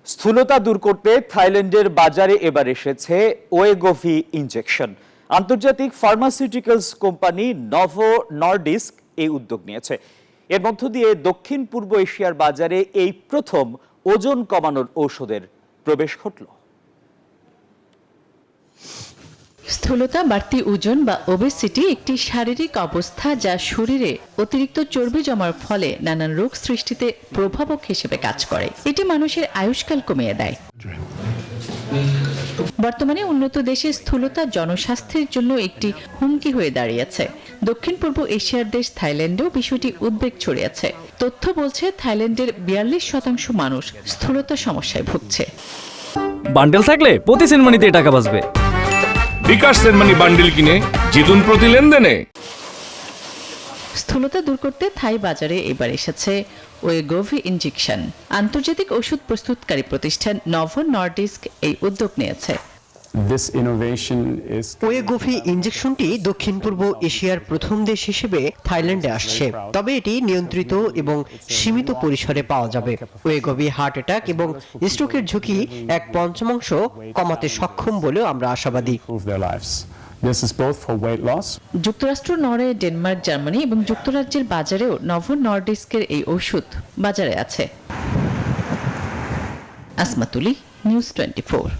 স্থূলতা দূর করতে থাইল্যান্ডের বাজারে এবার এসেছে ওয়েগোভি ইনজেকশন। আন্তর্জাতিক ফার্মাসিউটিক্যালস কোম্পানি নভো নর্ডিস্ক এই উদ্যোগ নিয়েছে। এর মধ্য দিয়ে দক্ষিণ পূর্ব এশিয়ার বাজারে এই প্রথম ওজন কমানোর ঔষধের প্রবেশ ঘটল। স্থূলতা, বাড়তি ওজন বা ওবেসিটি একটি শারীরিক অবস্থা যা শরীরে অতিরিক্ত চর্বি জমার ফলে নানান রোগ সৃষ্টিতে প্রভাবক হিসেবে কাজ করে। এটি মানুষের আয়ুষ্কাল কমিয়ে দেয়। বর্তমানে উন্নত দেশে স্থূলতা জনস্বাস্থ্যের জন্য একটি হুমকি হয়ে দাঁড়িয়েছে। দক্ষিণ পূর্ব এশিয়ার দেশ থাইল্যান্ডেও বিষয়টি উদ্বেগ ছড়িয়েছে। তথ্য বলছে থাইল্যান্ডের 42% মানুষ স্থূলতা সমস্যায় ভুগছে। বান্ডেল থাকলে প্রতি সেনমানিতে টাকা বাঁচবে। বিকাশ সেনমানি বান্ডেল কিনে জিতুন প্রতি লেনদেনে। স্থূলতা দূর করতে থাই বাজারে এবার এসেছে ওয়েগোভি ইনজেকশন। আন্তর্জাতিক ওষুধ প্রস্তুতকারী প্রতিষ্ঠান নভো নর্ডিস্ক এই উদ্যোগ নিয়েছে। ওয়েগোভি ইনজেকশনটি দক্ষিণ পূর্ব এশিয়ার প্রথম দেশ হিসেবে থাইল্যান্ডে আসছে, তবে এটি নিয়ন্ত্রিত এবং সীমিত পরিসরে পাওয়া যাবে। ওয়েগোভি হার্ট অ্যাটাক এবং স্ট্রোকের ঝুঁকি 1/5 কমাতে সক্ষম বলেও আমরা আশাবাদী। যুক্তরাষ্ট্র, নরওয়ে, ডেনমার্ক, জার্মানি এবং যুক্তরাজ্যের বাজারেও নভো নর্ডিস্কের এই ওষুধ বাজারে আছে। আসমাতুলি, নিউজ 24।